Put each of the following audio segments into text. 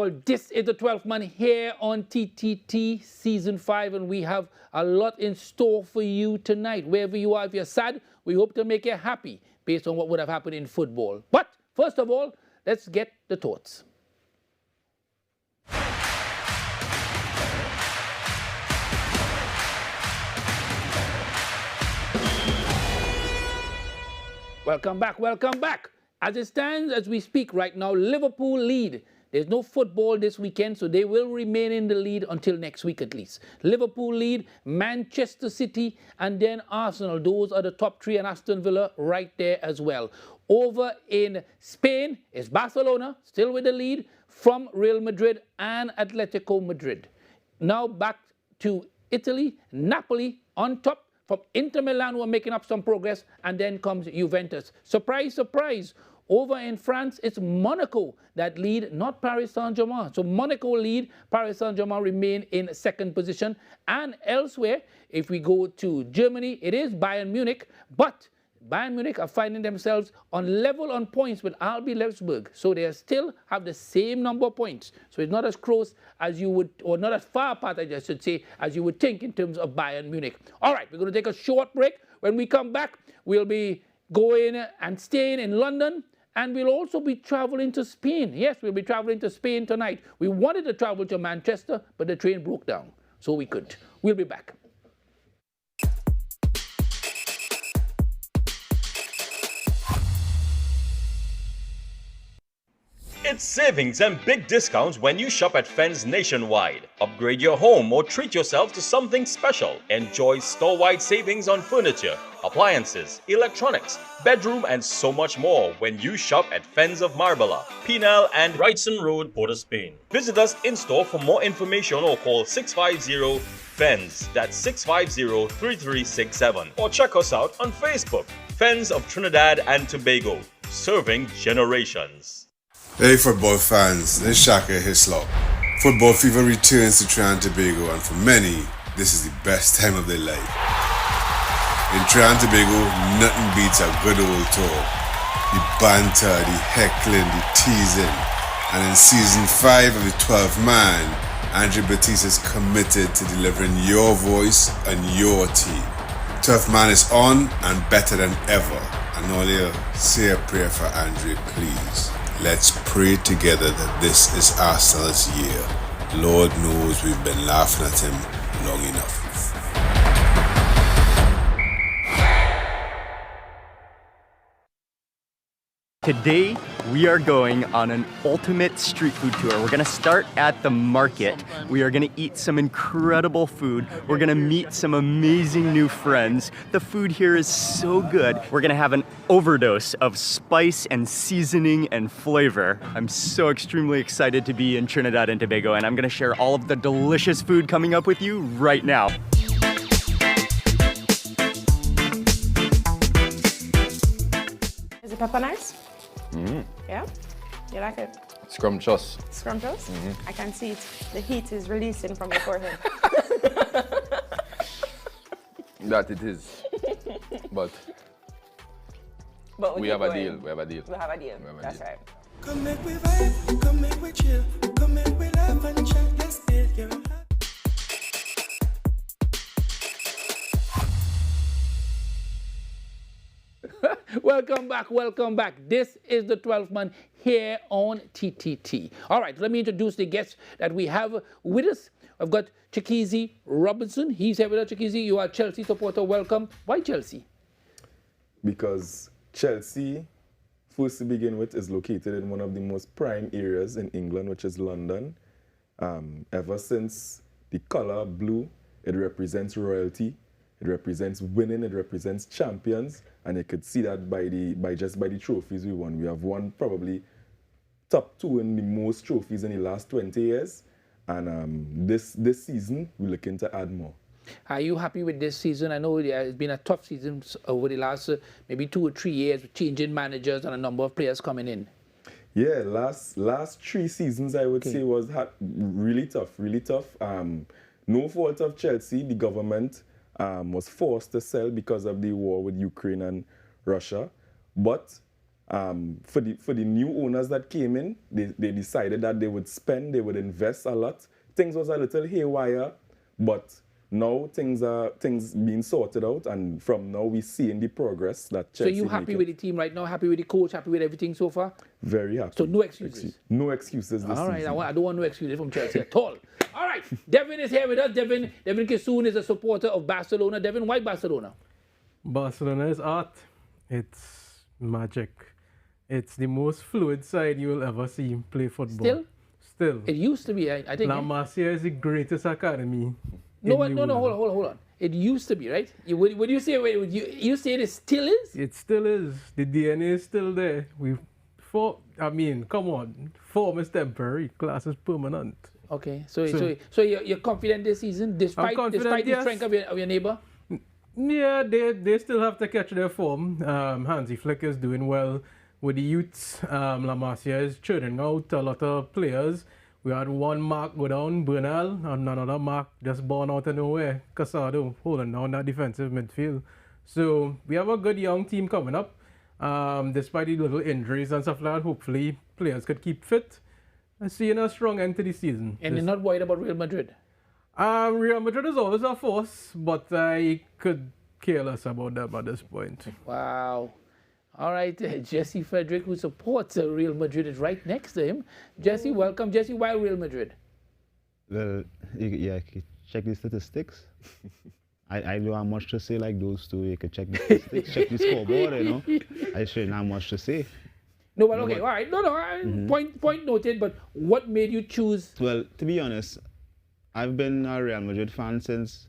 Well, this is the 12th man here on TTT Season 5, and we have a lot in store for you tonight. Wherever you are, if you're sad, we hope to make you happy based on what would have happened in football. But first of all, let's get the thoughts. Welcome back, welcome back. As it stands, as we speak right now, Liverpool lead. There's no football this weekend, so they will remain in the lead until next week at least. Liverpool lead, Manchester City, and then Arsenal. Those are the top three, and Aston Villa right there as well. Over in Spain is Barcelona, still with the lead from Real Madrid and Atletico Madrid. Now back to Italy, Napoli on top. From Inter Milan, who are making up some progress, and then comes Juventus. Surprise, surprise. Over in France, it's Monaco that lead, not Paris Saint-Germain. So Monaco lead, Paris Saint-Germain remain in second position. And elsewhere, if we go to Germany, it is Bayern Munich, but Bayern Munich are finding themselves on level on points with RB Leipzig. So they still have the same number of points. So it's not as close as you would, or not as far apart, I should say, as you would think in terms of Bayern Munich. All right, we're going to take a short break. When we come back, we'll be going and staying in London. And we'll also be traveling to Spain. Yes, we'll be traveling to Spain tonight. We wanted to travel to Manchester, but the train broke down. So we couldn't. We'll be back. It's savings and big discounts when you shop at Fens nationwide. Upgrade your home or treat yourself to something special. Enjoy store-wide savings on furniture, appliances, electronics, bedroom, and so much more when you shop at Fens of Marbella, Penal, and Wrightson Road, Port of Spain. Visit us in-store for more information or call 650-FENS, that's 650-3367. Or check us out on Facebook, Fens of Trinidad and Tobago, serving generations. Hey football fans, this is Shaka Hislop. Football fever returns to Trinidad and Tobago, and for many, this is the best time of their life. In Trinidad and Tobago, nothing beats a good old talk. The banter, the heckling, the teasing. And in season 5 of the 12th man, Andre Batiste is committed to delivering your voice and your team. 12th man is on and better than ever. And all you say a prayer for Andre, please. Let's pray together that this is Arsenal's year. Lord knows we've been laughing at him long enough. Today, we are going on an ultimate street food tour. We're gonna start at the market. We are gonna eat some incredible food. We're gonna meet some amazing new friends. The food here is so good. We're gonna have an overdose of spice and seasoning and flavor. I'm so extremely excited to be in Trinidad and Tobago, and I'm gonna share all of the delicious food coming up with you right now. Is it pepper nice? Mm-hmm. Yeah? You like it? Scrumptious. Scrumptious? Mm-hmm. I can see it. The heat is releasing from your forehead. That it is. But we have a deal. We have a deal. We have a deal. That's right. Come make we vibe, come make we chill, come make we laugh and chat, let's get your Welcome back, welcome back. This is the 12th man here on TTT. All right, let me introduce the guests that we have with us. I've got Chikizi Robinson. He's here with us. Chikizi, you are a Chelsea supporter. Welcome. Why Chelsea? Because Chelsea, first to begin with, is located in one of the most prime areas in England, which is London. Ever since the color blue, it represents royalty. It represents winning, it represents champions, and you could see that by the trophies we won. We have won probably top 2 in the most trophies in the last 20 years, and this season we're looking to add more. Are you happy with this season? I know it's been a tough season over the last maybe 2 or 3 years with changing managers and a number of players coming in. Yeah, last 3 seasons I would say was really tough, really tough. No fault of Chelsea, the government was forced to sell because of the war with Ukraine and Russia. But For the new owners that came in, they decided that they would spend, they would invest a lot. Things was a little haywire, but now things being sorted out, and from now we seeing the progress that Chelsea. So you happy with the team right now? Happy with the coach? Happy with everything so far? Very happy. So no excuses. No excuses this All right, season. I don't want no excuses from Chelsea at all. All right, Devin is here with us. Devin Kissoon is a supporter of Barcelona. Devin, why Barcelona? Barcelona is art. It's magic. It's the most fluid side you will ever see play football. Still. It used to be, I think. La Masia is the greatest academy. No, hold on. It used to be, right? Would you say you say it still is? It still is. The DNA is still there. Come on. Form is temporary. Class is permanent. Okay, so you're confident this season, despite the strength of your neighbor? Yeah, they still have to catch their form. Hansi Flick is doing well with the youths. La Masia is churning out a lot of players. We had one mark go down, Bernal, and another mark just born out of nowhere, Casado, holding down that defensive midfield. So we have a good young team coming up. Despite the little injuries and stuff like that, hopefully players could keep fit. And seeing a strong end to the season. And you're not worried about Real Madrid? Real Madrid is always a force, but I could care less about them at this point. Wow. All right, Jesse Frederick, who supports Real Madrid, is right next to him. Jesse, welcome. Jesse, why Real Madrid? Well, you check the statistics. I don't have much to say like those two. You can check the statistics, check the scoreboard, you know. I shouldn't have much to say. No, but okay, all right. Point noted, but what made you choose? Well, to be honest, I've been a Real Madrid fan since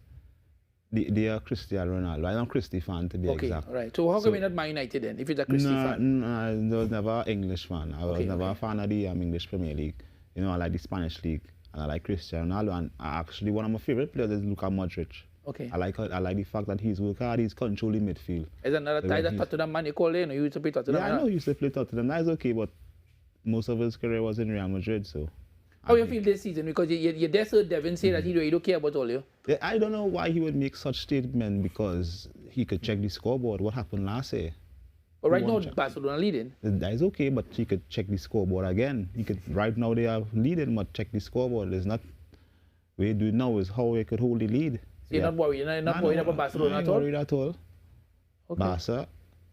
they are Cristiano Ronaldo. I'm a Cristi fan to be exact. Okay, all right. So how come you're not Man United then, if it's a Cristi fan? No, I was never an English fan. I was never a fan of the English Premier League. You know, I like the Spanish League, and I like Cristiano Ronaldo, and actually one of my favorite players is Luka Modric. Okay. I like the fact that he's work hard, he's controlling midfield. Is another tie that Tottenham man you call in, or you used to play Tottenham? Yeah, I know you used to play Tottenham. That's okay, but most of his career was in Real Madrid, so. How you feel this season? Because you dare heard Devin say that he don't care about all you. Yeah, I don't know why he would make such statement, because he could check the scoreboard. What happened last year? But right now, Barcelona leading. That is okay, but he could check the scoreboard again. Right now they are leading, but check the scoreboard. There's not. What you do now is how you could hold the lead. So you're not worried. You're not worried about Barcelona at all. Not worried at all. Okay. Barca,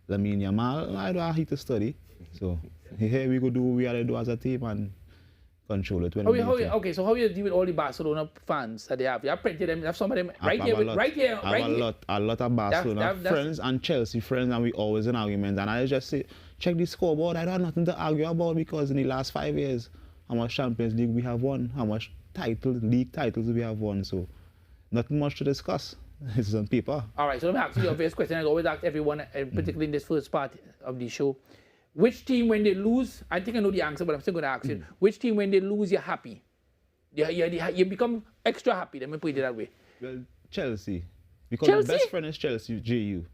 Lamine Yamal, I don't have to study. So here we go do what we have to do as a team and control it. Okay, so how you deal with all the Barcelona fans that they have? You have plenty of them. You have some of them right here. A lot of Barcelona friends and Chelsea friends, and we always in arguments. And I just say, check the scoreboard. I don't have nothing to argue about, because in the last 5 years, how much Champions League we have won, how much league titles we have won. So nothing much to discuss. It's on paper. All right, so let me ask you the obvious question I always ask everyone, particularly in this first part of the show. Which team, when they lose, I think I know the answer, but I'm still going to ask you. Which team, when they lose, you're happy? You become extra happy, let me put it that way. Well, Chelsea. Because my best friend is Chelsea, J.U.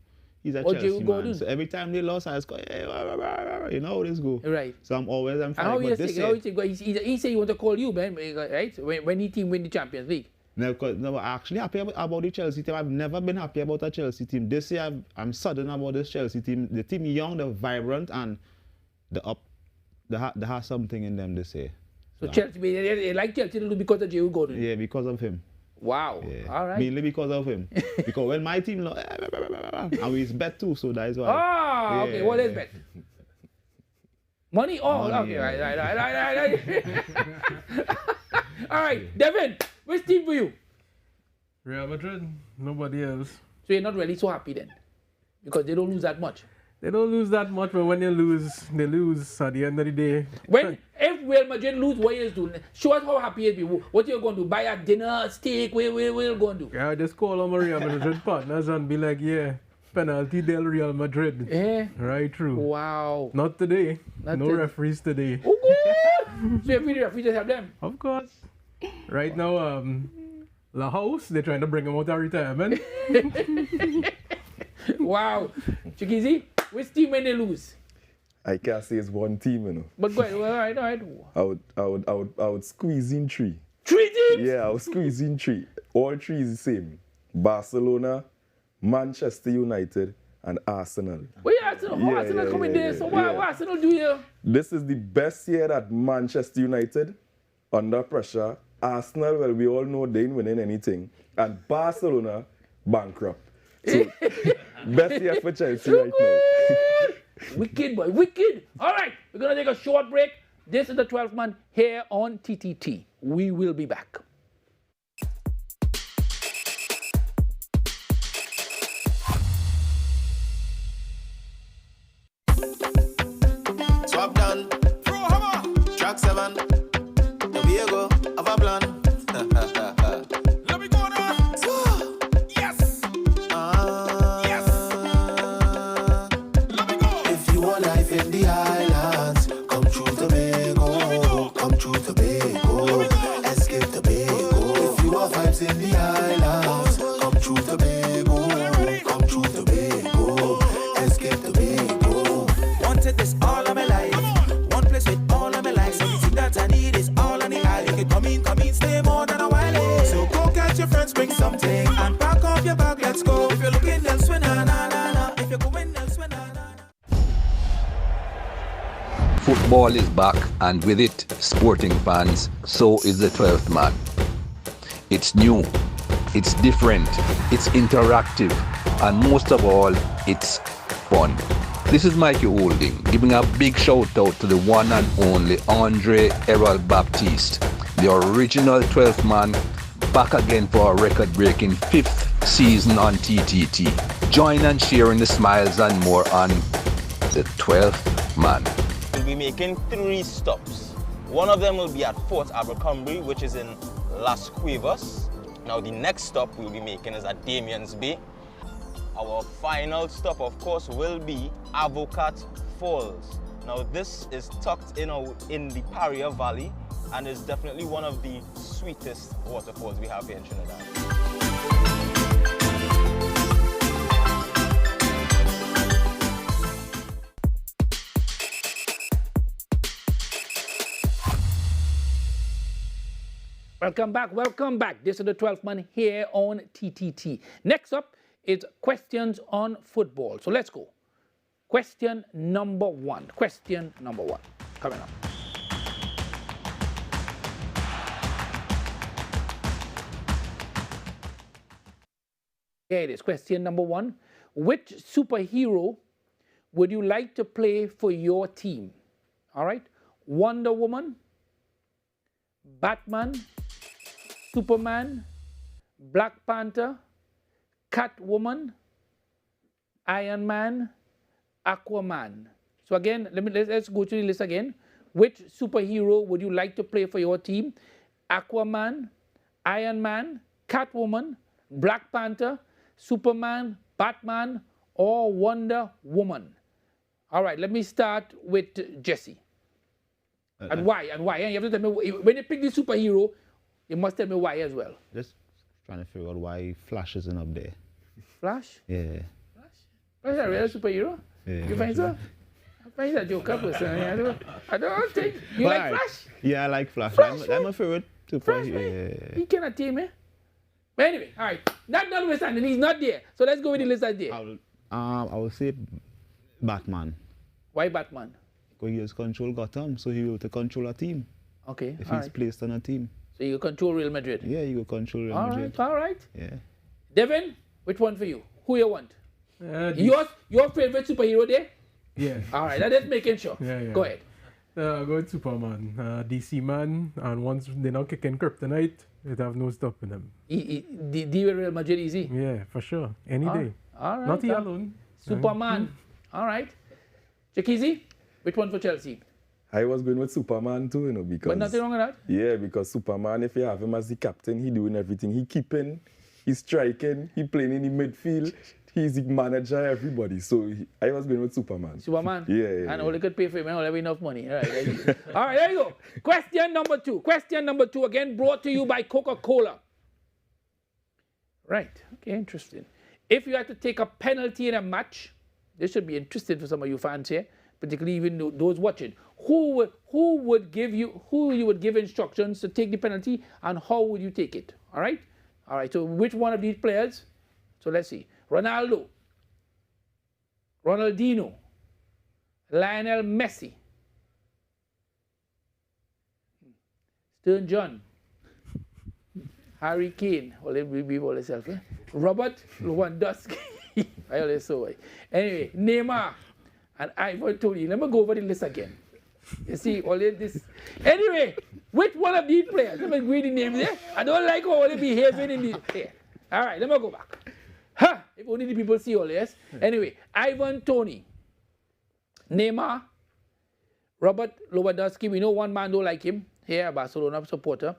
He's a Chelsea man. So every time they lost, I just go, hey, you know how this go. Right. So I'm fine. But this year, he said he want to call you, man, right? When the team win the Champions League. No, I'm actually happy about the Chelsea team. I've never been happy about a Chelsea team. This year, I'm sudden about this Chelsea team. The team young, they're vibrant, and they have something in them this year. So Chelsea, they like Chelsea to do because of J.U. Gordon? Yeah, because of him. Wow. Yeah. All right. Mainly because of him. Because when my team lost, and we bet too, so that is why. Ah, okay. What is bet? Money? Oh, money, okay. Yeah. Right. All right, Devin, which team for you? Real Madrid. Nobody else. So you're not really so happy then? Because they don't lose that much? They don't lose that much, but when they lose at the end of the day. If Real Madrid lose, what you doing? Show us how happy you'll be. What you're going to do? Buy a dinner, steak? What you going to do? Yeah, just call on my Real Madrid partners and be like, yeah, penalty del Real Madrid. Yeah. Right through. Wow. Not today. No referees today. Oh, good. So if the referees just have them? Of course. Right now, La House, they're trying to bring him out of retirement. Wow. Chikizi, which team when they lose? I can't say it's one team, you know. But go ahead, all right. I would squeeze in three. 3 teams? Yeah, I would squeeze in three. All three is the same. Barcelona, Manchester United, and Arsenal. Where Arsenal? How Arsenal coming there? So what Arsenal do here? This is the best year that Manchester United, under pressure, Arsenal, well, we all know they ain't winning anything, and Barcelona, bankrupt. So, best year for Chelsea right now. Wicked, boy, wicked. All right, we're going to take a short break. This is the 12th man here on TTT. We will be back. Swap done. Throw hammer. Track 7. There we go. Have a plan. Let me go now. Yes. Yes. Let me go. If you want life in the islands, come through Tobago. Come through Tobago. Escape Tobago. If you want vibes in the islands, come through Tobago. Come through Tobago. Escape Tobago. Wanted this all of my life. One place with all of my life. Everything that I need is all on the island. You can come in, stay more than a while. So go catch your friends, bring something, and pack up your bag, let's go. If you're looking elsewhere, na na na na. If you're going elsewhere, na na na. Football is back, and with it, sporting fans, so is the 12th man. It's new, it's different, it's interactive, and most of all, it's fun. This is Mikey Holding, giving a big shout out to the one and only Andre Errol Baptiste, the original 12th man, back again for a record-breaking 5th season on TTT. Join and share in the smiles and more on the 12th man. We'll be making 3 stops. One of them will be at Fort Abercrombie, which is in Las Cuevas. Now the next stop we'll be making is at Damien's Bay. Our final stop, of course, will be Avocat Falls. Now this is tucked in the Paria Valley and is definitely one of the sweetest waterfalls we have here in Trinidad. Welcome back. This is the 12th man here on TTT. Next up is questions on football. So let's go. Question number 1. Coming up. Here it is. Question number 1. Which superhero would you like to play for your team? All right. Wonder Woman, Batman, Superman, Black Panther, Catwoman, Iron Man, Aquaman. So again, let's go to the list again. Which superhero would you like to play for your team? Aquaman, Iron Man, Catwoman, Black Panther, Superman, Batman, or Wonder Woman? All right, let me start with Jesse. And why? And you have to tell me, when you pick the superhero, you must tell me why as well. Just trying to figure out why Flash isn't up there. Flash? Yeah. Flash is a real superhero? Yeah. You find so? I find that joke person. I don't think. You like Flash? Yeah, I like Flash. Flash, I'm a favorite superhero. Yeah. He cannot team me. But anyway, all right. Notwithstanding, he's not there. So let's go with the list that's there. I will say Batman. Why Batman? Because he has control Gotham, so he will to control a team. Okay. If he's placed on a team. So you control Real Madrid? Yeah, you will control Real Madrid. All right. Yeah. Devin, which one for you? Who you want? Your favorite superhero there? Yeah. All right, that's making sure. Yeah. Go ahead. Go with Superman, DC man, and once they now kick in Kryptonite, it have no stopping them. The Real Madrid easy? Yeah, for sure. Any day. All right. Not he alone. Superman. All right. Jakizi, which one for Chelsea? I was going with Superman too, because... But nothing wrong with that? Yeah, because Superman, if you have him as the captain, he doing everything. He keeping, he striking, he playing in the midfield, he's the manager, everybody. So I was going with Superman. Superman? Yeah. And all they could pay for him, and all have enough money. All right, all right, there you go. Question number 2, again brought to you by Coca-Cola. Right, okay, interesting. If you had to take a penalty in a match, this should be interesting for some of you fans here, particularly even those watching. Who you would give instructions to take the penalty, and how would you take it? All right, so which one of these players? So let's see. Ronaldo, Ronaldinho, Lionel Messi, Stern John, Harry Kane, Robert Lewandowski. I always saw it. Anyway, Neymar and Ivan Toney. Let me go over the list again. You see, all this. Anyway, which one of these players? Let me read the names there. I don't like how they behaving in the here. All right, let me go back. Ha! If only the people see all this. Anyway, Ivan Toney, Neymar, Robert Lewandowski. We know one man don't like him. Here, a Barcelona supporter.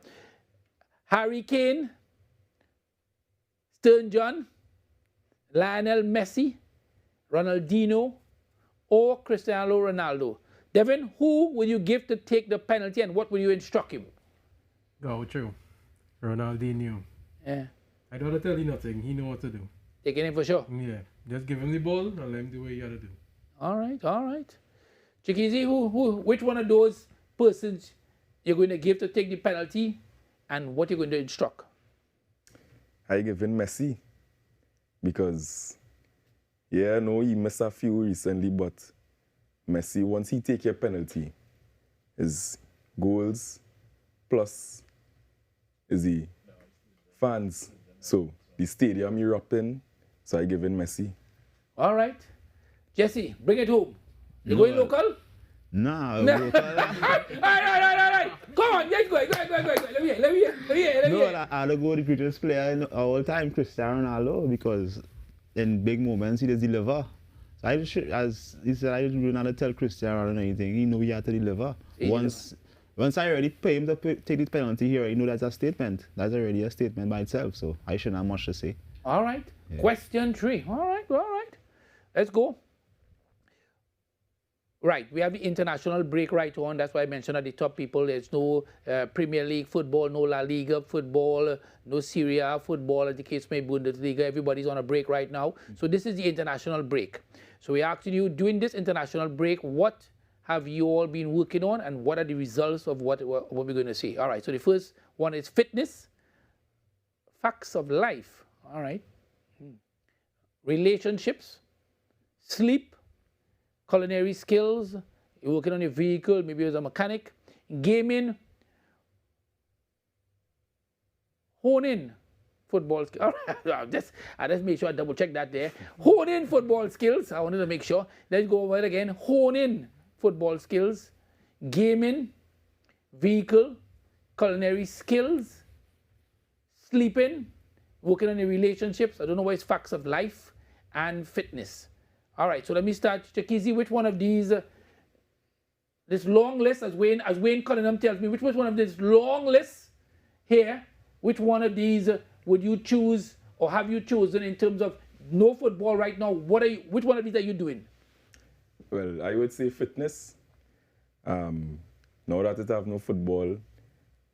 Harry Kane, Stern John, Lionel Messi, Ronaldinho, or Cristiano Ronaldo. Devin, who would you give to take the penalty and what would you instruct him? Go with you. Ronaldinho. Yeah. I don't have to tell you nothing. He know what to do. Taking him for sure? Yeah. Just give him the ball and let him do what he got to do. All right, all right. Chikizi, which one of those persons you're going to give to take the penalty and what you're going to instruct? I give him Messi because, yeah, I know he missed a few recently, but Messi, once he take your penalty, his goals plus is the fans. So the stadium erupting, so I give him Messi. All right. Jesse, bring it home. You going local? Nah, all right. Come on, let's go. Let me hear. No, I'll go with the greatest player in all time, Cristiano Ronaldo, because in big moments he does deliver. So I just, as he said, I just do not tell Cristiano Ronaldo anything. He know he had to deliver. Once I already pay him to take the penalty here, you know that's a statement. That's already a statement by itself. So I shouldn't have much to say. All right. Yeah. Question 3. All right. Let's go. Right, we have the international break right on. That's why I mentioned at the top, people, there's no Premier League football, no La Liga football, no Serie A football, as the case may be, Bundesliga. Everybody's on a break right now. So this is the international break. So we're asking you, during this international break, what have you all been working on and what are the results of what we're going to see? All right, so the first one is fitness, facts of life. All right. Relationships, sleep, culinary skills, you're working on your vehicle, maybe as a mechanic, gaming, hone in football skills. I just make sure I double check that there. Hone in football skills. I wanted to make sure. Let's go over it again. Hone in football skills, gaming, vehicle, culinary skills, sleeping, working on your relationships. I don't know why it's facts of life and fitness. All right, so let me start. Chakizi, which one of these, this long list, as Wayne Cunningham tells me, which was one of this long list here, which one of these would you choose or have you chosen in terms of no football right now? Which one of these are you doing? Well, I would say fitness. Now that it have no football,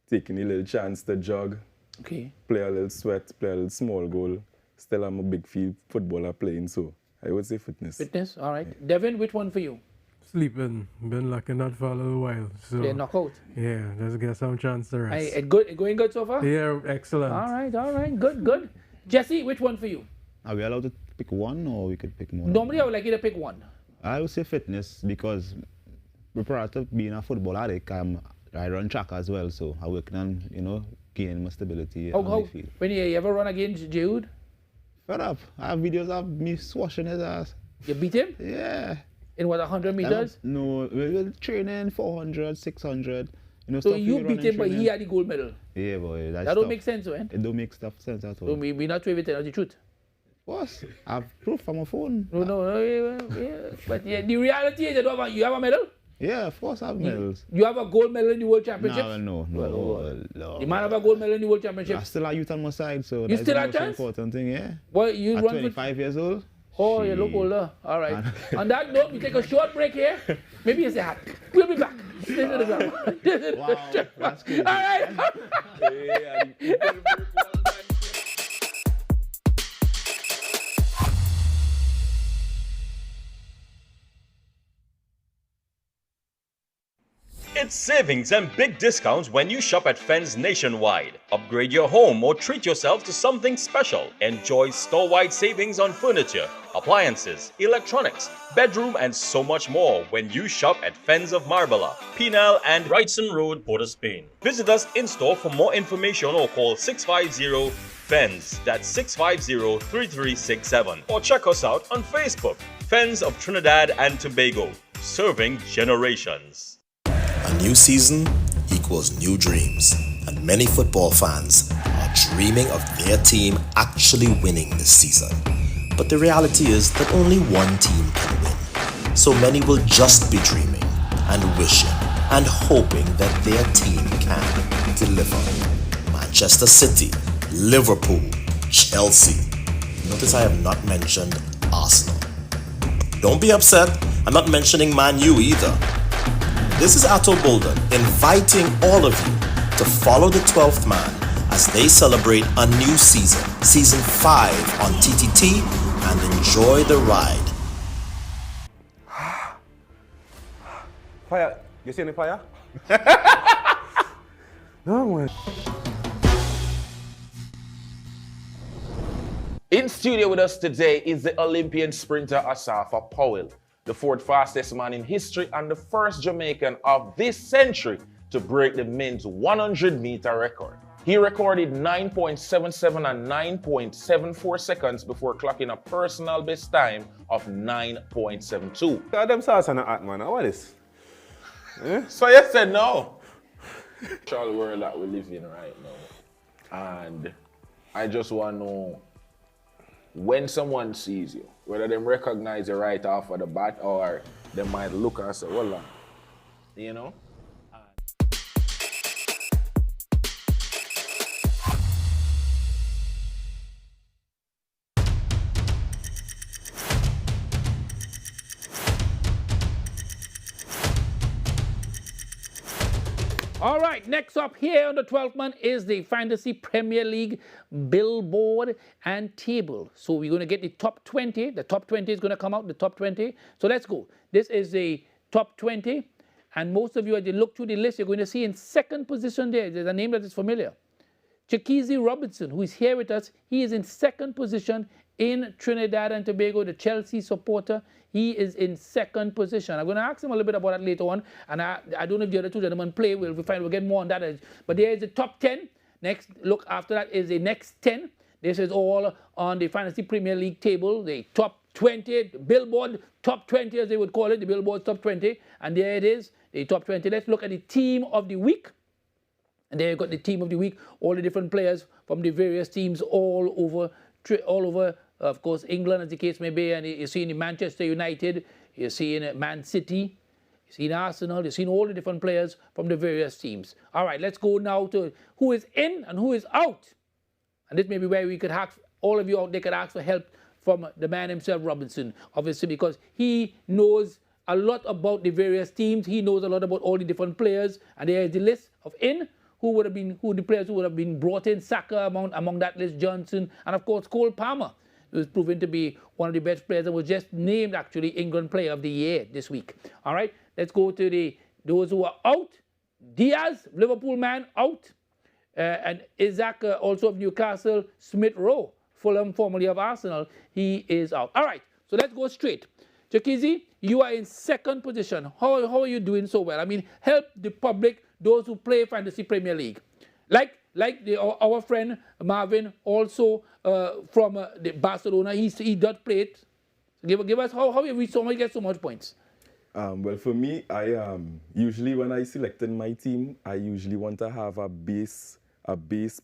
taking a little chance to jog, play a little sweat, play a little small goal. Still, I'm a big field footballer playing, so I would say fitness. Fitness, all right. Yeah. Devin, which one for you? Sleeping. Been lacking that for a little while. So play knockout. Yeah, just get some chance to rest. Going good so far? Yeah, excellent. All right. Good. Jesse, which one for you? Are we allowed to pick one or we could pick more? Normally, I would like you to pick one. I would say fitness because prior to being a football addict, I run track as well, so I'm working on, gaining my stability on the field. When you ever run against Jude? Fed up. I have videos of me swashing his ass. You beat him? Yeah. In what, 100 meters? No, we were training 400, 600. So you beat him, but he had the gold medal? Yeah, boy. That don't make sense, man. It don't make sense at all. So we not trying to tell the truth? What? I have proof on my phone. No. But yeah, the reality is you have a medal? Yeah, of course I have medals. You have a gold medal in the World Championships? No. The man have a gold medal in the World Championships? I still have youth on my side, so you that's still the have most chance? important thing, yeah. Well, you At run 25 years old. Oh, you look older. All right. On that note, we take a short break here. Maybe it's a hat. We'll be back. Wow, that's crazy. All right. It's Savings and big discounts when you shop at Fens nationwide. Upgrade your home or treat yourself to something special. Enjoy store-wide savings on furniture, appliances, electronics, bedroom, and so much more when you shop at Fens of Marbella, Penal, and Wrightson Road, Port of Spain. Visit us in-store for more information or call 650-FENS, that's 650-3367, or check us out on Facebook, Fens of Trinidad and Tobago, serving generations. A new season equals new dreams, and many football fans are dreaming of their team actually winning this season. But the reality is that only one team can win, so many will just be dreaming and wishing and hoping that their team can deliver. Manchester City, Liverpool, Chelsea. Notice I have not mentioned Arsenal. Don't be upset, I'm not mentioning Man U either. This is Atto Bolden inviting all of you to follow the 12th man as they celebrate a new season, season 5 on TTT, and enjoy the ride. Fire, you see any fire? No one. In studio with us today is the Olympian sprinter Asafa Powell, the 4th fastest man in history and the first Jamaican of this century to break the men's 100-meter record. He recorded 9.77 and 9.74 seconds before clocking a personal best time of 9.72. God, them sauce on the hot, man. What is this? So you said no. Actual world that we live in right now. And I just want to know, when someone sees you, whether they recognize you right off of the bat or they might look and say, hold on, you know? All right, next up here on the 12th man is the Fantasy Premier League billboard and table. So we're going to get the top 20. The top 20 is going to come out, the top 20. So let's go. This is the top 20. And most of you, as you look through the list, you're going to see in second position there's a name that is familiar. Chikizi Robinson, who is here with us, he is in second position in Trinidad and Tobago, the Chelsea supporter. He is in second position. I'm going to ask him a little bit about that later on. And I don't know if the other two gentlemen play. We'll get more on that. But there is the top 10. Next, look after that is the next 10. This is all on the Fantasy Premier League table. The top 20, Billboard top 20 as they would call it, the Billboard top 20. And there it is, the top 20. Let's look at the team of the week. And there you got the team of the week, all the different players from the various teams all over, of course, England, as the case may be. And you're seeing Manchester United, you're seeing Man City, you're seeing Arsenal, you're seeing all the different players from the various teams. All right, let's go now to who is in and who is out. And this may be where we could ask, all of you out there could ask for help from the man himself, Robinson, obviously, because he knows a lot about the various teams. He knows a lot about all the different players. And there is the list of in, who the players who would have been brought in, Saka among that list, Johnson, and of course Cole Palmer, who was proven to be one of the best players and was just named actually England Player of the Year this week. All right, let's go to those who are out. Diaz, Liverpool man, out. And Isaac, also of Newcastle. Smith Rowe, Fulham, formerly of Arsenal, he is out. All right, so let's go straight. Chakizi, you are in second position. How are you doing so well? I mean, help the public, those who play Fantasy Premier League. Like our friend Marvin, also from the Barcelona, he does play it. Give us how have we get so much points? Well, for me, I usually when I selected my team, I usually want to have a base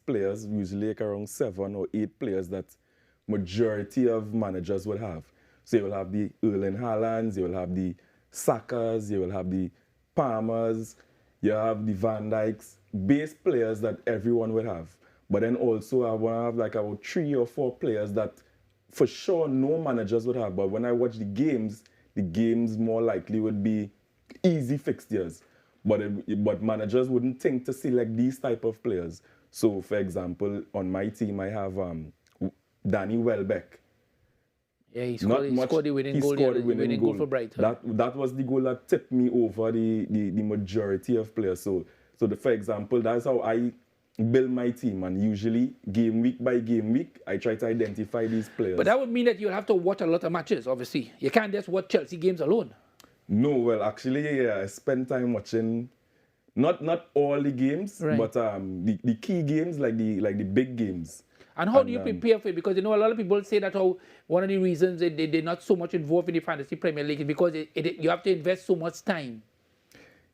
players, usually like around 7 or 8 players that majority of managers will have. So you will have the Erling Haalands, you will have the Sakas, you will have the Palmers, you have the Van Dijks, base players that everyone will have. But then also I want to have like about 3 or 4 players that for sure no managers would have. But when I watch the games more likely would be easy fixtures. But managers wouldn't think to select these type of players. So for example, on my team I have Danny Welbeck. Yeah, he scored the winning goal. Scored the winning goal for Brighton. That was the goal that tipped me over the majority of players. So for example, that's how I build my team, and usually game week by game week, I try to identify these players. But that would mean that you'll have to watch a lot of matches, obviously. You can't just watch Chelsea games alone. No, well, actually, yeah, I spend time watching not all the games, right. but the key games, like the big games. And how do you prepare for it? Because you know a lot of people say that one of the reasons they're not so much involved in the Fantasy Premier League is because you have to invest so much time.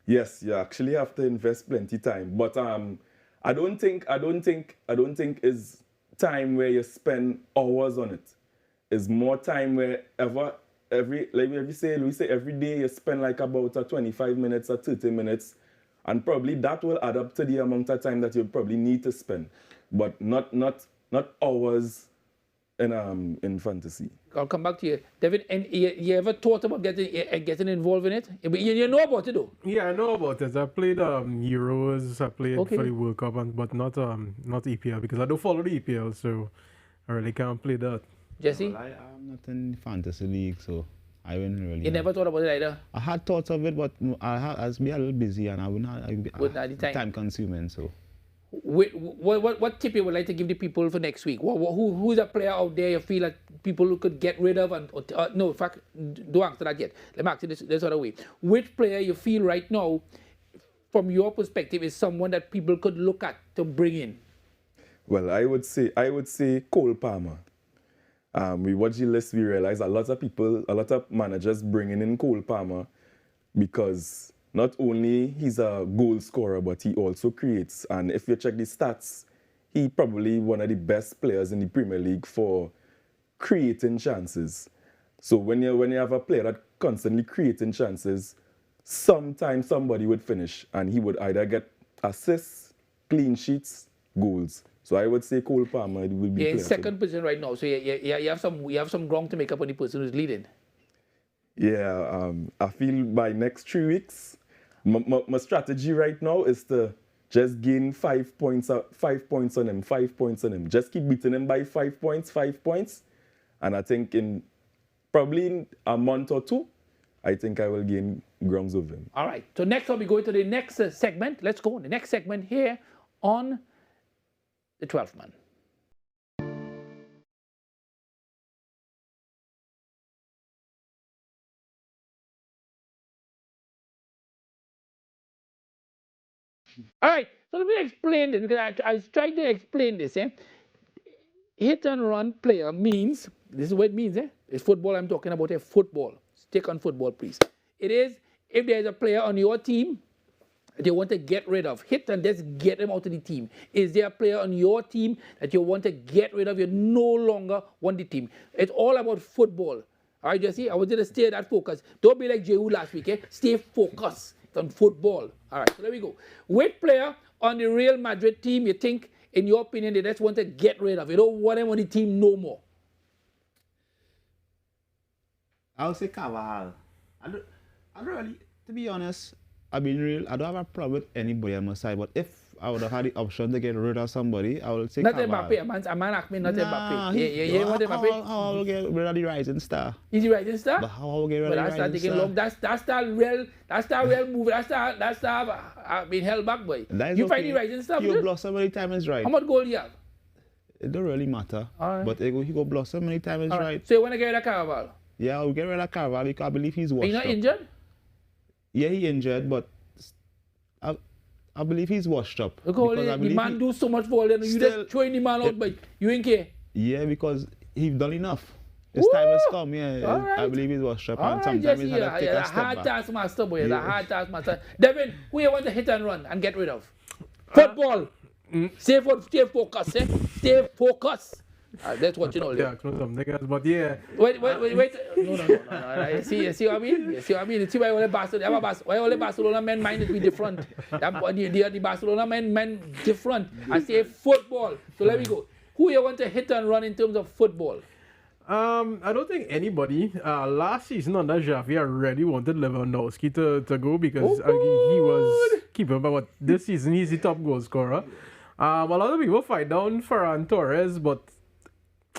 Yes, you actually have to invest plenty time. But I don't think it's time where you spend hours on it. It's more time where we say every day you spend like about 25 minutes or 30 minutes, and probably that will add up to the amount of time that you probably need to spend, but not hours in fantasy. I'll come back to you, David. And you ever thought about getting involved in it? You know about it though. Yeah, I know about it. I played Euros. I played for the World Cup, but not EPL because I don't follow the EPL, so I really can't play that. Jesse? Well, I'm not in fantasy league, so I wouldn't really. You never thought about it either? I had thoughts of it, but I was be a little busy and I wouldn't have time consuming. So. What tip you would like to give the people for next week? Who's a player out there you feel like people who could get rid of? No, in fact, don't answer that yet. Let me ask you this other way. Which player you feel right now, from your perspective, is someone that people could look at to bring in? Well, I would say Cole Palmer. We watch the list, we realize a lot of managers bringing in Cole Palmer because not only he's a goal scorer, but he also creates. And if you check the stats, he's probably one of the best players in the Premier League for creating chances. So when you have a player that constantly creating chances, sometimes somebody would finish, and he would either get assists, clean sheets, goals. So I would say Cole Palmer will be. You're in second position right now, so you have some ground to make up on the person who's leading. Yeah, I feel by next 3 weeks, my strategy right now is to just gain 5 points on him. Just keep beating him by 5 points. And I think probably in a month or two, I think I will gain grounds over him. All right. So next up, we go into the next segment. Let's go on the next segment here on the 12th man. All right, so let me explain this because I was trying to explain this. Hit and run player means, this is what it means. It's football I'm talking about, football. Stick on football, please. It is, if there is a player on your team that you want to get rid of, hit and just get him out of the team. Is there a player on your team that you want to get rid of? You no longer want the team. It's all about football. All right, Jesse, I want you to stay that focus. Don't be like Jehu last week. Stay focused on football. All right, so there we go. Which player on the Real Madrid team you think, in your opinion, they just want to get rid of? You don't want them on the team no more. I would say Carvajal. I don't really, to be honest, I don't have a problem with anybody on my side, but if I would have had the option to get rid of somebody, I would say not Carvajal. Mbappe. A man asked me not Mbappe. You want Mbappe? How I will get rid of the rising star? Is he rising star? But how I will get rid of the rising star? Long. That's that real move. That's been held back, boy. You find the rising star? He'll blossom many times is right. How much goal you have? It don't really matter. Right. But he go blossom many times is right. So you want to get rid of Carvajal? Yeah, I'll get rid of Carvajal because I believe he's washed up. He's not injured? Yeah, he injured, but I believe he's washed up. Because the man do so much for you. You just throwing the man out, but you ain't care. Yeah, because he's done enough. His time has come, yeah. Right. I believe he's washed up. And Right, sometimes he's had to take a step hard back. task master, boy. Yeah. A hard task master. Devin, who you want to hit and run and get rid of? Football. Stay focused, Stay focused. That's what you know. Yeah, some niggas, but yeah. Wait. No. You see what I mean? You see why only Barcelona men mind it be different. The Barcelona men different. I say football. So let me go. Who you want to hit and run in terms of football? I don't think anybody. Last season under Xavi, I really wanted Lewandowski to go because he was keeper. But this season, he's the top goal scorer. A lot of people fight down Ferran Torres, but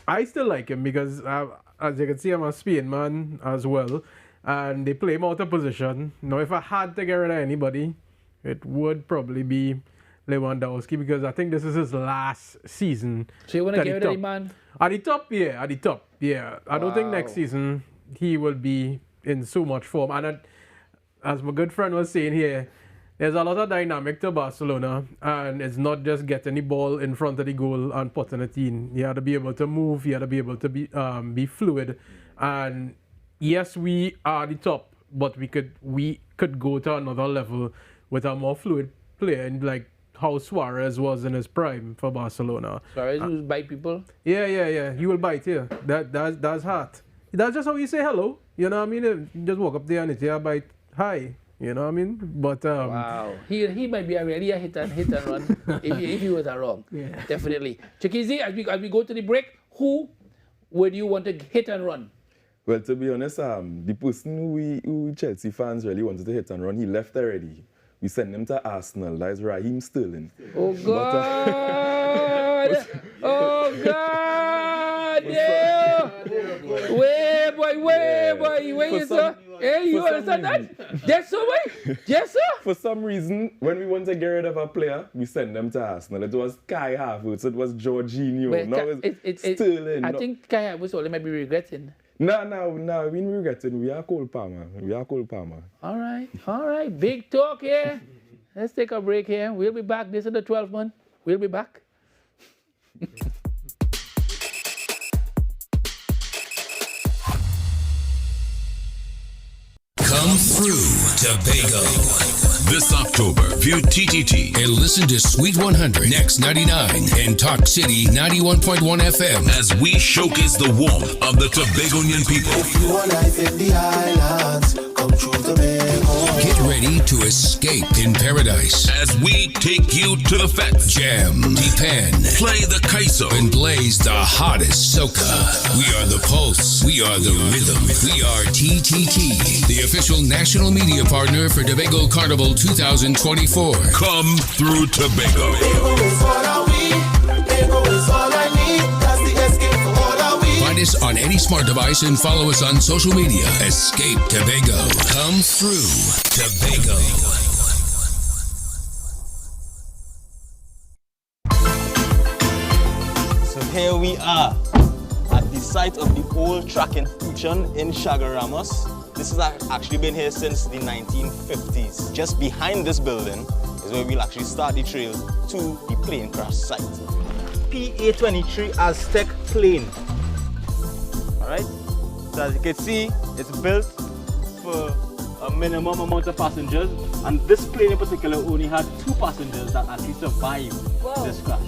I still like him because I as you can see, I'm a Spain man as well. And they play him out of position. Now, if I had to get rid of anybody, it would probably be Lewandowski, because I think this is his last season. So you want to get rid of the man? At the top, yeah. At the top, yeah. I don't think next season he will be in so much form. And as my good friend was saying here, there's a lot of dynamic to Barcelona, and it's not just getting the ball in front of the goal and putting it in. You have to be able to move. You have to be able to be fluid. And yes, we are the top, but we could go to another level with a more fluid player, and like how Suarez was in his prime for Barcelona. Suarez will bite people? Yeah. He will bite, yeah. That's hard. That's just how you say hello. You know what I mean? You just walk up there and it's a bite. Hi. You know what I mean? But wow. He might be really a hit and run if he was wrong. Yeah. Definitely. Chikizi, as we go to the break, who would you want to hit and run? Well, to be honest, the person who Chelsea fans really wanted to hit and run, he left already. We sent him to Arsenal. That is Raheem Sterling. Oh, God! Oh, God! Yeah! Way, boy, where you, sir? Hey, you understand that? Yes, sir, boy? Yes, sir? For some reason, when we want to get rid of a player, we send them to Arsenal. It was Kai Havertz, it was Jorginho, Well, now it's Sterling. I think Kai Havertz only might be regretting. No, we ain't regretting. We are Cole Palmer. All right. Big talk here. Let's take a break here. We'll be back. This is the 12th month. We'll be back. Come through Tobago. This October, view TTT and listen to Sweet 100, Next 99, and Talk City 91.1 FM as we showcase the warmth of the Tobagonian people. If you want life in the islands, come through Tobago. Get ready to escape in paradise as we take you to the fete. Jam, depend, play the kaiso, and blaze the hottest soca. We are the pulse. We are the rhythm. We are TTT, the official national media partner for Tobago Carnival 2024. Come through Tobago. Tobago is all I need. Tobago is all I need. That's the escape for all I need. Find us on any smart device and follow us on social media. Escape Tobago. Come through Tobago. So here we are at the site of the old track and function in Chaguaramas. This has actually been here since the 1950s. Just behind this building is where we'll actually start the trail to the plane crash site. PA-23 Aztec plane. Alright, so as you can see, it's built for a minimum amount of passengers, and this plane in particular only had 2 passengers that actually survived this crash.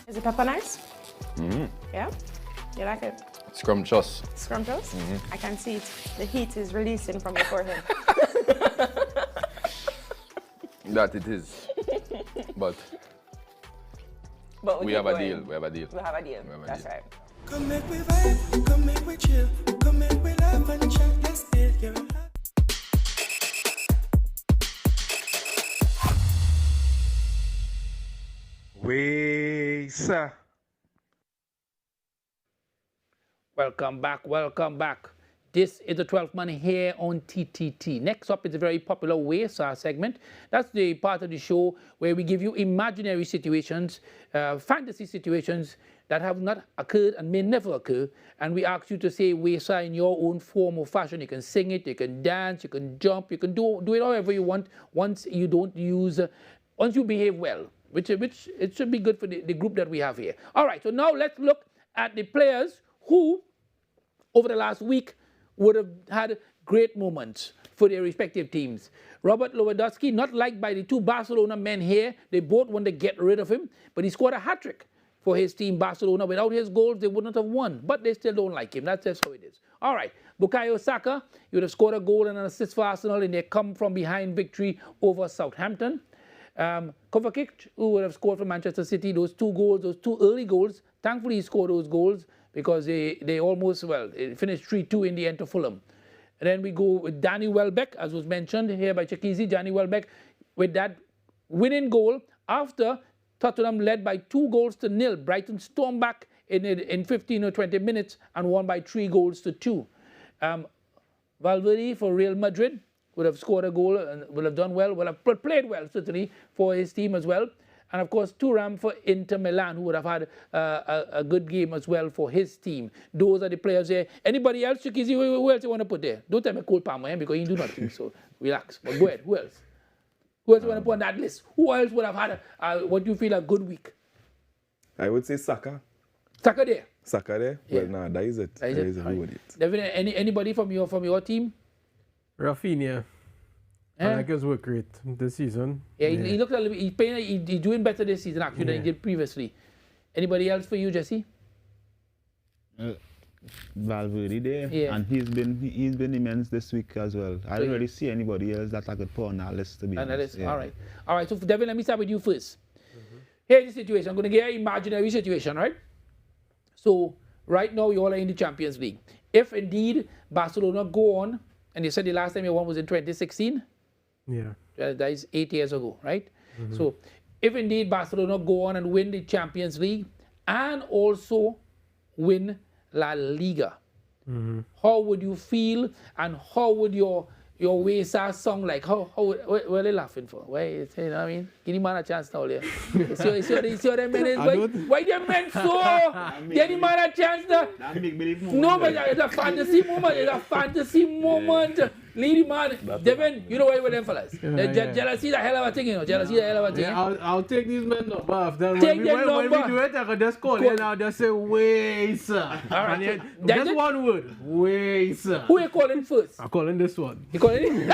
Is it pepper nice? Mm-hmm. Yeah? You like it? Scrumptious. Scrumptious? Mm-hmm. I can see it. The heat is releasing from your forehead. That it is. But we have a deal. We have a deal. We have a deal. That's right. Come make we vibe, come make we chill, come make we laugh and chat, let's get your Sir. Welcome back. This is the 12th month here on TTT. Next up is a very popular Waysa segment. That's the part of the show where we give you imaginary situations, fantasy situations that have not occurred and may never occur. And we ask you to say Waysa in your own form or fashion. You can sing it, you can dance, you can jump, you can do it however you want once you behave well, which it should be good for the group that we have here. All right, so now let's look at the players who, over the last week, would have had great moments for their respective teams. Robert Lewandowski, not liked by the 2 Barcelona men here. They both want to get rid of him, but he scored a hat-trick for his team, Barcelona. Without his goals, they would not have won, but they still don't like him. That's just how it is. All right, Bukayo Saka, he would have scored a goal and an assist for Arsenal in their come-from-behind victory over Southampton. Kovacic, who would have scored for Manchester City, those 2 early goals. Thankfully, he scored those goals because they almost, it finished 3-2 in the end to Fulham. And then we go with Danny Welbeck, as was mentioned here by Chikizi. Danny Welbeck with that winning goal after Tottenham led by 2-0. Brighton stormed back in 15 or 20 minutes and won by 3-2. Valverde for Real Madrid would have scored a goal and would have done well, would have played well, certainly, for his team as well. And of course, Thuram for Inter Milan, who would have had a good game as well for his team. Those are the players there. Anybody else, Chikizi, who else you want to put there? Don't tell me Cole Palmer, because he do nothing, so relax. But go ahead, who else? Who else you want to put on that list? Who else would have had, what you feel, a good week? I would say Saka. Saka there? Saka there? Yeah. Well, nah, that is it. That is it. Right. Devin, anybody from your team? Rafinha. I like his work rate this season. Yeah, he looks a little bit, he's doing better this season actually than he did previously. Anybody else for you, Jesse? Valverde there, and he's been immense this week as well. I don't really see anybody else that I could put on that list, to be honest. All right. So Devin, let me start with you first. Here's the situation. I'm going to give you an imaginary situation, right? So right now you all are in the Champions League. If indeed Barcelona go on, and you said the last time you won was in 2016. Yeah. That is 8 years ago, right? So if indeed Barcelona go on and win the Champions League and also win La Liga, how would you feel, and how would your Wesa song like? What are they laughing for? Why, you know what I mean? Give the man a chance now, there. You see what I mean? Why they meant so? Give the man a chance now. No, but it's a fantasy moment. It's a fantasy moment. Lead the man. Devin, you know what with them fellas? Jealousy is a hell of a thing, you know. Jealousy is a hell of a thing. Yeah, I'll take these men number after. Take their when we number. do it, I can just call you and I'll just say, Wesa. All right. Just one word. Wesa. Who are you calling first? I'm calling this one. You calling it?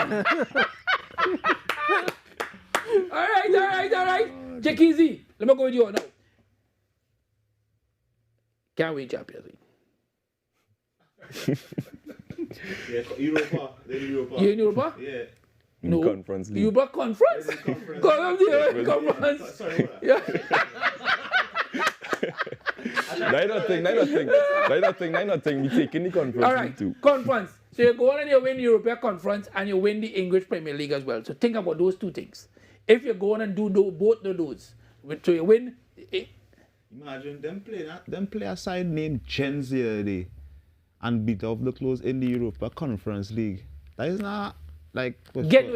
All right. Check easy. Let me go with you now. Can't win Champions League. Europa. You in Europa? Yeah. No. Conference League. Europa Conference? Conference. Sorry. Yeah. Nothing. We taking the conference All right. too. Conference. So you go on and you win the European Conference and you win the English Premier League as well. So think about those two things. If you go on and do both of those, so you win. Imagine them play a side named Gens the other day and beat off the close in the Europa Conference League. That is not like Ghent.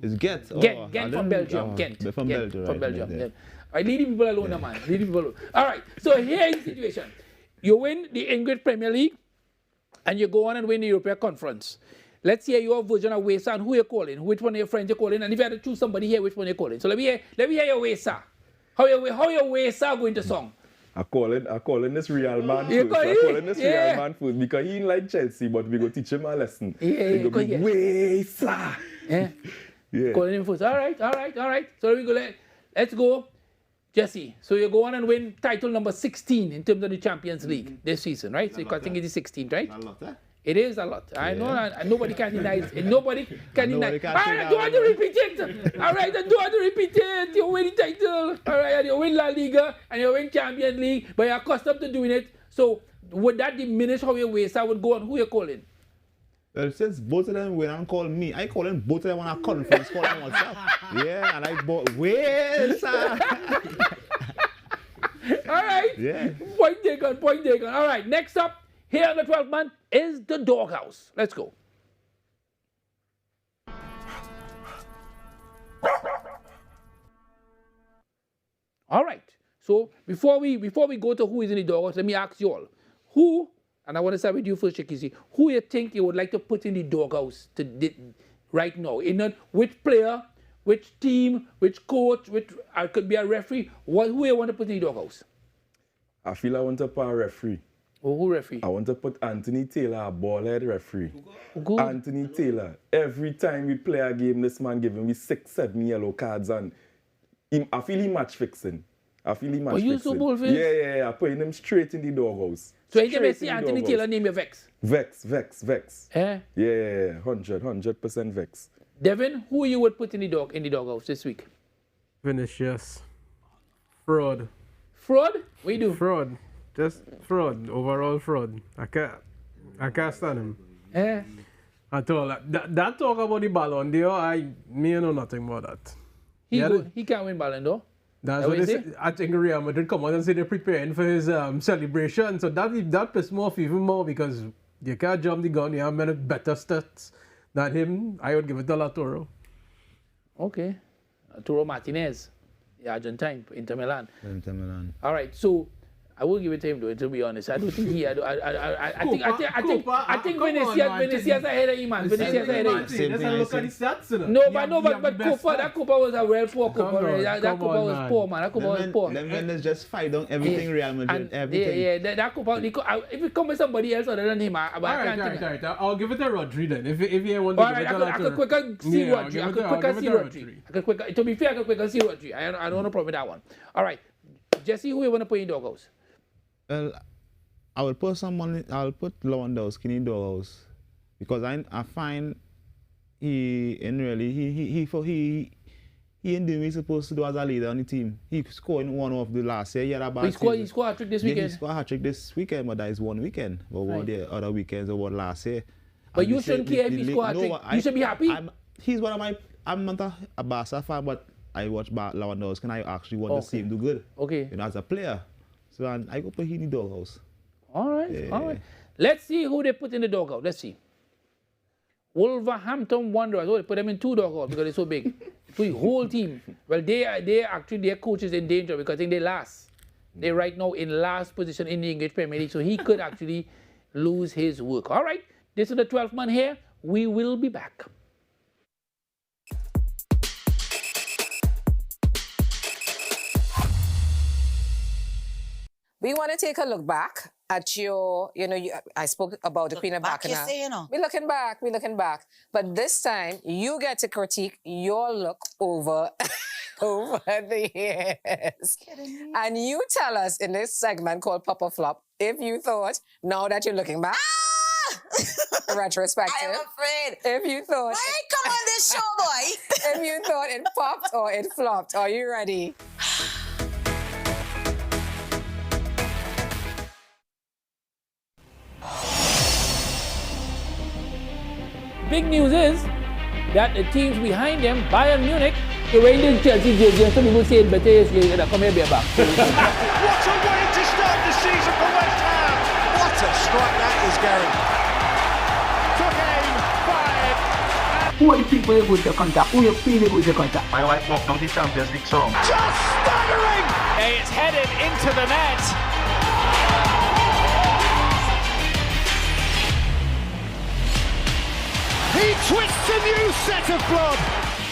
It's Ghent. Ghent from Belgium. Ghent. From Belgium. From Belgium. Yeah. All right, leave people alone, man. Leave people alone. All right. So here is the situation. You win the English Premier League and you go on and win the European Conference. Let's hear your version of Wesa and who you're calling. Which one of your friends you're calling, and if you had to choose somebody here, which one you're calling. So let me hear your Wesa. How your Wesa going to song? I calling this real man first. Real man first because he ain't like Chelsea, but we go teach him a lesson. Yeah. Wesa. Yeah. Calling him first. All right. So let's go. Jesse, so you go on and win title number 16 in terms of the Champions League this season, right? So I think it is 16, right? A lot, It is a lot. I know, and nobody can deny it. Nobody can deny it. All right, I don't want to repeat it. All right, I don't want to repeat it. You win the title. All right, you win La Liga and you win Champions League, but you're accustomed to doing it. So would that diminish how your Wesa would go on? Who you're calling? Well, since both of them win and call me, I call them both of them on a conference call on WhatsApp. Yeah, and I bought Wesa. All right. Yeah. Point taken. All right, next up, here on the 12th man is the doghouse. Let's go. All right. So before we go to who is in the doghouse, let me ask you all. Who, and I want to start with you first, Chikizi, who you think you would like to put in the doghouse right now? Which player, which team, which coach, could be a referee, who you want to put in the doghouse? I feel I want to put a referee. Who referee? I want to put Anthony Taylor, a ball-head referee. Good. Anthony Taylor. Every time we play a game, this man giving me 6-7 yellow cards, and I feel he match fixing. You so bold-faced? Yeah. I putting him straight in the doghouse. So you never see Anthony Taylor name you Vex? Vex. Eh? Yeah, 100% Vex. Devin, who you would put in the doghouse this week? Vinicius. Fraud. Fraud? What you do? Fraud. Just fraud. Overall fraud. I can't stand him. Eh? At all. That talk about the Ballon d'Or, me know nothing about that. He can't win Ballon d'Or? That's what I think Real Madrid come out and say they're preparing for his celebration. So that pissed me off even more because you can't jump the gun. You have many better stats than him. I would give it to Lautaro. Okay. Arturo Martinez, the Argentine, Inter Milan. Inter Milan. All right, so I will give it to him though, to be honest. I don't think he had. I think Vinicius ahead of him, man. Vinicius ahead of him. Let's look at the stats. No, but that Copa was a real poor Copa. That Copa was poor, man. That Copa was poor. Then let's just fight down everything Real Madrid, everything. Yeah, that Copa. If it comes with somebody else other than him, I can't think. I'll give it to Rodri then. If you want to give it to Rodri. I could quicker see Rodri. To be fair, I could quicker see Rodri. I don't have a problem with that one. All right. Jesse, who you want to put in doghouse? Well, I will put someone. I'll put Lewandowski in doghouse because I find he ain't doing what he's supposed to do as a leader on the team. He scored in one of the last year. He had a bad he scored a hat-trick this weekend. Yeah, he scored a hat-trick this weekend, but that is one weekend. But one of the other weekends or last year. But you shouldn't care if he scored a hat-trick. You should be happy. He's one of my. I'm not a Barca fan, but I watch Lewandowski and I actually want to see him do good. Okay. As a player. So I go put him in the doghouse. All right. Let's see who they put in the doghouse. Let's see. Wolverhampton Wanderers. Oh, they put them in 2 doghouses because they're so big. The whole team. Well, their coach is in danger because I think they're right now in last position in the English Premier League. So he could actually lose his work. All right. This is the 12th man here. We will be back. We want to take a look back at your, I spoke about the Queen of Bacchanal. We're looking back. But this time, you get to critique your look over the years. And you tell us in this segment called Papa Flop, if you thought, now that you're looking back, retrospective. I'm afraid. If you thought... Why come on this show, boy? If you thought it popped or it flopped, are you ready? Big news is that the teams behind them, Bayern Munich, the Rangers, Chelsea, JJ, some people say it better yesterday than come here, be back. What a way to start the season for West Ham! What a strike that is, Gary. Took aim, fired. Who are the people you with your contact? Who you feeling with your contact? My wife walked on the Champions League song. Just staggering! It's headed into the net. He twists a new set of blood.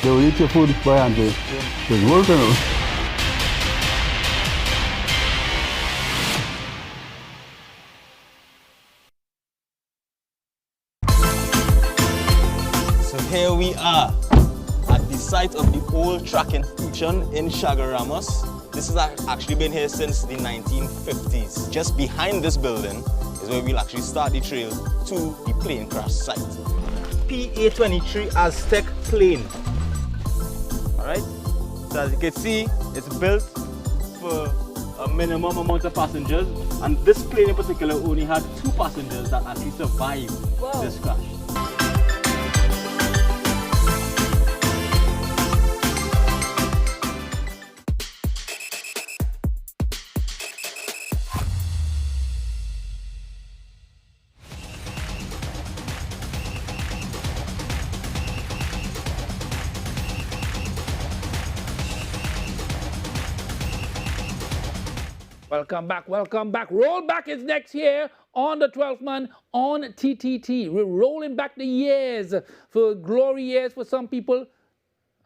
They will eat your food by hand. It's working out. So here we are at the site of the old track institution in Chaguaramas. This has actually been here since the 1950s. Just behind this building is where we'll actually start the trail to the plane crash site. PA-23 Aztec plane. Alright, so as you can see, it's built for a minimum amount of passengers, and this plane in particular only had 2 passengers that actually survived this crash. Welcome back. Roll back is next here on the 12th man on TTT. We're rolling back the years for glory years for some people.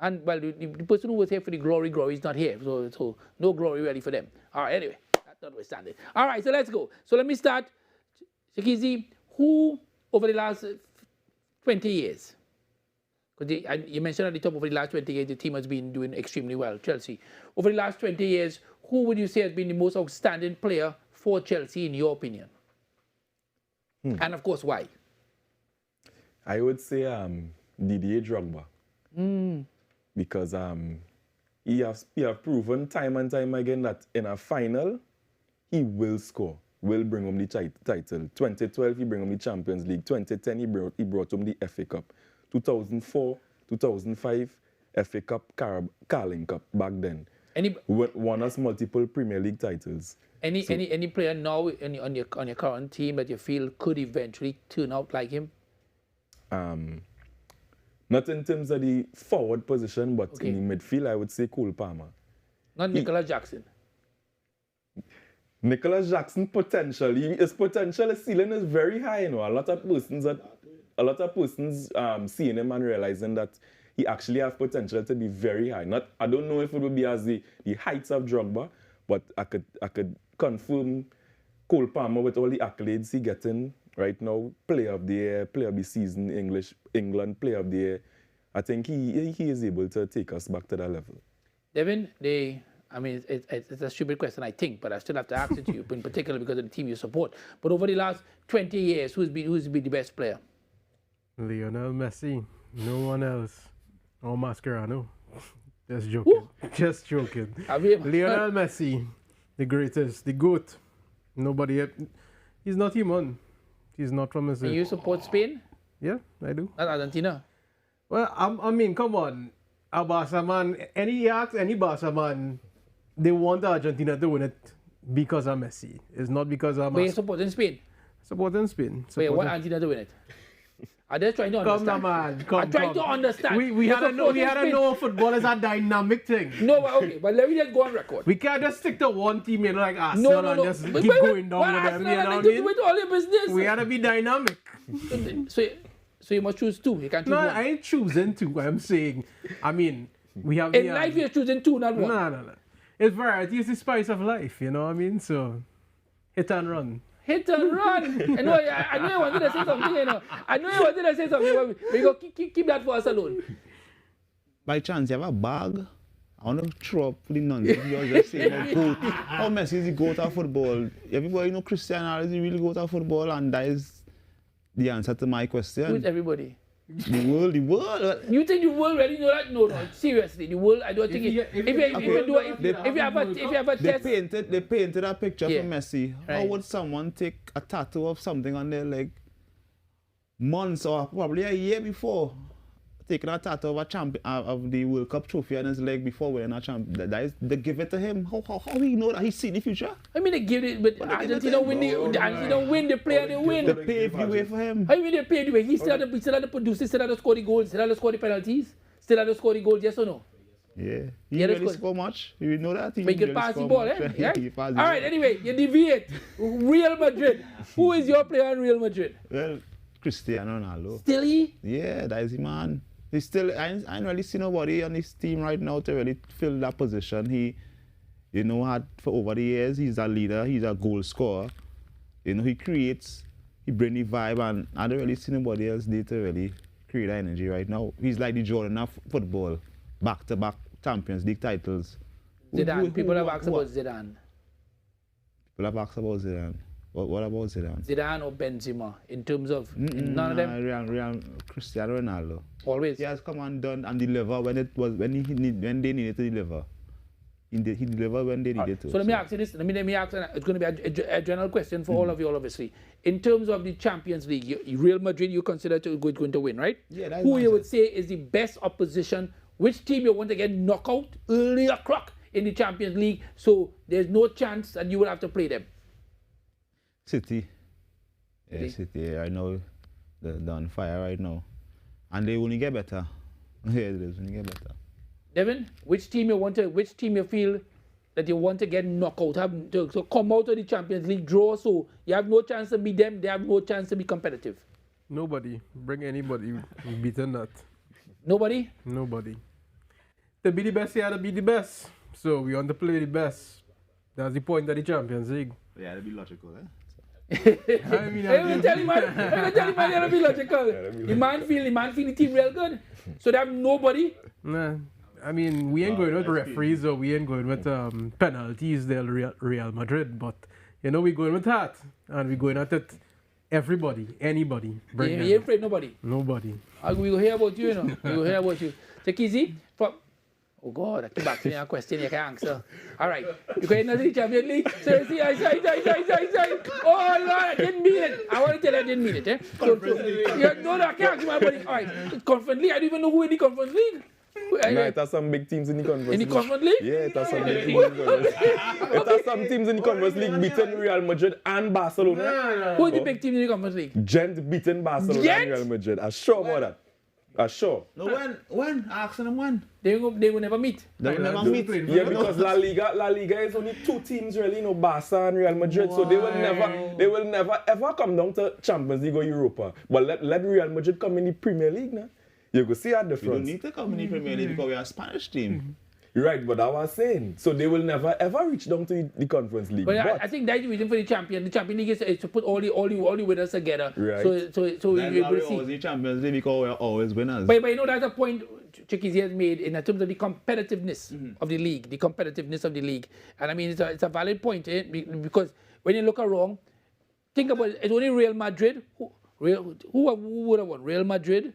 And, well, the person who was here for the glory is not here. So no glory really for them. All right, anyway, that's notwithstanding. All right, so let's go. So let me start. Shakizi, who over the last 20 years, because you mentioned at the top over the last 20 years, the team has been doing extremely well, Chelsea. Over the last 20 years, who would you say has been the most outstanding player for Chelsea in your opinion? And of course, why? I would say Didier Drogba. Because he has proven time and time again that in a final, he will score, will bring home the title. 2012, he bring home the Champions League. 2010, he brought home the FA Cup. 2004, 2005, FA Cup, Carling Cup back then. won us multiple Premier League titles. Any player now on your current team that you feel could eventually turn out like him? Not in terms of the forward position, but in the midfield, I would say Cole Palmer. Not Nicholas Jackson. Nicholas Jackson potential. His potential ceiling is very high. A lot of persons seeing him and realizing that he actually has potential to be very high. I don't know if it will be as the heights of Drogba, but I could confirm Cole Palmer with all the accolades he getting right now. Player of the year, player of the season, England player of the year. I think he is able to take us back to that level. Devin, it's a stupid question, I think, but I still have to ask it to you, in particular because of the team you support. But over the last 20 years, who's been the best player? Lionel Messi. No one else. Or Mascherano. Just joking. Woo! Just joking. Lionel Messi, the greatest, the GOAT. Nobody. He's not human. He's not from his. And you support Spain? Yeah, I do. Not Argentina. Well, I mean, come on. A Barca man, any Barca man, they want Argentina to win it because of Messi. It's not because of. But you're supporting Spain? Supporting Spain. But you want Argentina to win it? I'm just trying to understand. Come on, man. I'm trying to understand. We had to know football is a dynamic thing. No, okay, but let me just go on record. We can't just stick to one team, like Arsenal, and just keep going down with them. You know what I mean? With all your business. We had to be dynamic. So you must choose two. You can't choose one. I ain't choosing two. I'm saying, we have. In life, you're choosing two, not one. No. It's variety. It's the spice of life. You know what I mean? So, hit and run. Hit and run. I know you wanted to say something, I know you wanted to say something, but we go keep that for us alone. By chance, you have a bag? I want to throw up the nonsense. You're just saying about GOAT. How Messi is the GOAT of football? Everybody know Cristiano is the real GOAT of football, and that is the answer to my question. Who's everybody? The world. You think the world really know that? No. Seriously, the world. I don't think if you have a test. They painted a picture for Messi. Right. How would someone take a tattoo of something on their leg months or probably a year before? Taking a tattoo of a champion of the World Cup trophy on his leg before winning a champion. They give it to him. How we know that he's seen the future? They give it, but Argentina win the player they win. They paved the way for him. How you mean they paved the way? He still had to produce, still had to score the goals, still had to score the penalties, still had to score the goals, yes or no? Yeah. He really score much. You know that? But he can pass the ball, Yeah? All right, anyway, you deviate. Real Madrid. Who is your player in Real Madrid? Well, Cristiano Ronaldo. Still he? Yeah, that is the man. He's still, I ain't really see nobody on his team right now to really fill that position. He, had for over the years, he's a leader, he's a goal scorer. He creates, he brings the vibe, and I don't really see nobody else there to really create that energy right now. He's like the Jordan of football, back-to-back Champions League titles. Zidane, people have asked about Zidane. People have asked about Zidane. What about Zidane? Zidane or Benzema, in terms of none of them? Real Cristiano Ronaldo. Always. He has come and done and deliver when they needed to deliver. He delivered when they needed to. So let me ask you this. Let me ask. It's going to be a general question for all of you, all obviously. In terms of the Champions League, Real Madrid you consider going to win, right? Yeah. That's who you would say is the best opposition? Which team you want to get knocked out early o'clock in the Champions League, so there's no chance that you will have to play them? City. Yeah, City. I know they're on fire right now. And they only get better. Yeah, they only get better. Devin, which team you feel that you want to get knocked out, to come out of the Champions League draw, so you have no chance to beat them, they have no chance to be competitive? Nobody. Bring anybody beaten that. Nobody? Nobody. To be the best, you have to be the best. So we want to play the best. That's the point of the Champions League. Yeah, that'd be logical, eh? I mean, I'm telling man, that'll be logical. The man feel the team real good. So they have nobody. Nah, I mean, we ain't going with referees or we ain't going with penalties. They're Real Madrid, but we're going with that, and we're going at it. Everybody, anybody. You ain't afraid nobody. Nobody. We will hear about you, We will hear about you. Take easy. Oh God, I keep asking you a question you can answer. All right, you can enter the Champions League. Seriously, oh Lord, I didn't mean it. I want to tell you I didn't mean it. No, I can't ask you my body. All right, Conference League. I don't even know who in the Conference League. No, it has some big teams in the Conference League. In the Conference League? Yeah, it has some big teams in the Conference League. It has some teams in the Conference League beating Real Madrid and Barcelona. Who is the big team in the Conference League? Gent beating Barcelona and Real Madrid. I'm sure about that. I'm sure. No, when? Asking them when. They will never meet. They will never meet. Yeah, because La Liga is only two teams really, you know, Barca and Real Madrid. So they will never ever come down to Champions League or Europa. But let Real Madrid come in the Premier League now. You go see a difference. We don't need to come in the Premier League because we are a Spanish team. You're right, but I was saying, so they will never ever reach down to the Conference League. But I think that's the reason for the champion. The Champions League is to put all the winners together. Right. So That's we why will we're see. always in Champions League because we're always winners. But you know that's a point Chickasee has made in terms of the competitiveness of the league, and I mean it's a valid point because when you look around, think about it, it's only Real Madrid. Who would have won? Real Madrid,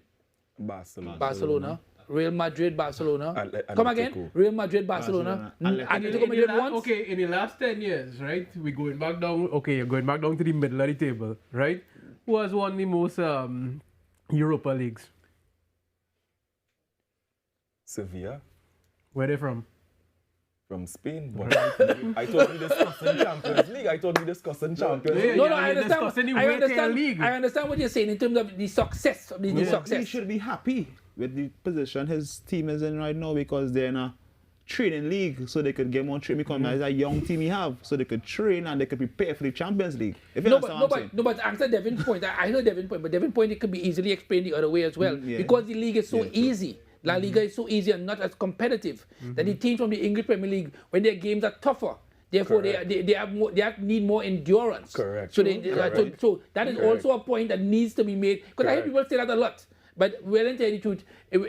Barcelona. Real Madrid, Barcelona. Come again? Real Madrid, Barcelona. Atletico Madrid once. Okay, in the last 10 years, right? We're going back down. Okay, you're going back down to the middle of the table, right? Who has won the most Europa Leagues? Sevilla. Where they from? From Spain. But I thought we discussing Champions League. No, I understand. I understand what you're saying in terms of the success of the success. He should be happy with the position his team is in right now because they're in a training league, so they could get more training because it's a young team he have, so they could train and they could prepare for the Champions League. If you but answer Devin's point. I heard Devin's point, but Devin's point it could be easily explained the other way as well because the league is so easy. La Liga is so easy and not as competitive that the teams from the English Premier League, when their games are tougher, therefore they need more endurance. Correct. So so that is also a point that needs to be made because I hear people say that a lot. But well, and tell you the truth,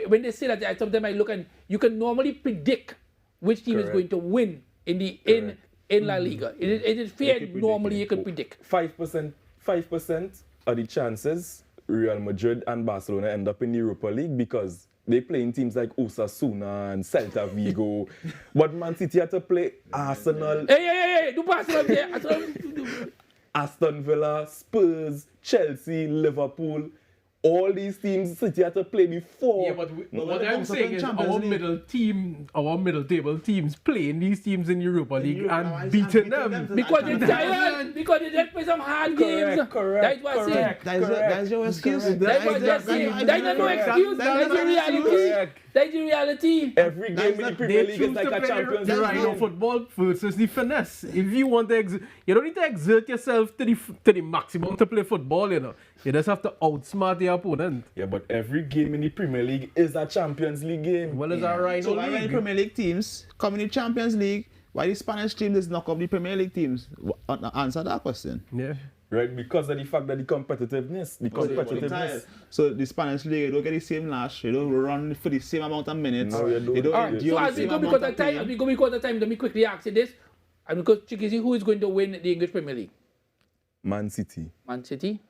when they say that, sometimes I look and you can normally predict which team is going to win in La Liga. It is fair. Normally, you can predict 5% of the chances Real Madrid and Barcelona end up in the Europa League because they play in teams like Osasuna and Celta Vigo. But Man City had to play Arsenal. Hey, do Barcelona there. Aston Villa, Spurs, Chelsea, Liverpool. All these teams City had to play before. Yeah, but what I'm saying is our middle table teams playing these teams in Europa League and beating them. Because they're tired. Because they didn't play some hard games. Correct. That's what I'm saying. That's your excuse. That's what they're saying. That's not no excuse. That's the reality. That's the reality. Every game in the Premier League is like a Champions League. Rhino football versus the finesse. If you want to, you don't need to exert yourself to the maximum to play football, you know. You just have to outsmart the opponent. Yeah, but every game in the Premier League is a Champions League game. Well, it's a Rhino So why League. the Premier League teams come in the Champions League? Why the Spanish teams is knock up the Premier League teams? Answer that question. Yeah. Right, because of the fact that the competitiveness. So the Spanish league, you don't get the same lash, you don't run for the same amount of minutes. No, you don't. You don't endure So as the we same go amount because of of time, let me quickly ask you this. And because Chickasee, who is going to win the English Premier League? Man City. Man City?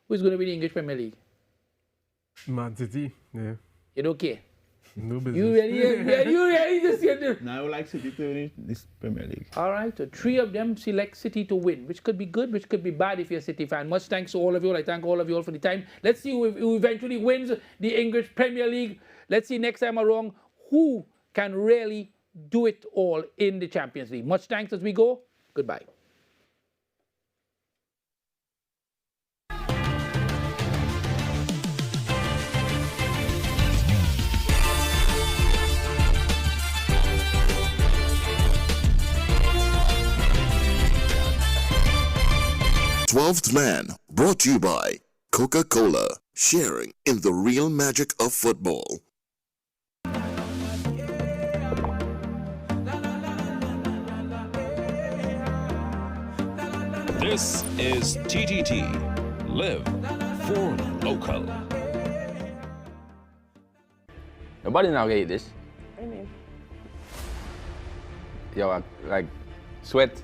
Who is going to win the English Premier League? Man City, yeah. You don't care? No business. You really just get the... Now I would like City to win this Premier League. All right, so 3 of them select City to win, which could be good, which could be bad if you're a City fan. Much thanks to all of you. I thank all of you all for the time. Let's see who eventually wins the English Premier League. Let's see next time around who can really do it all in the Champions League. Much thanks as we go. Goodbye. Twelfth Man, brought to you by Coca-Cola, sharing in the real magic of football. This is TTT. Live for local. Nobody now get this. What do you mean? Yo, like sweat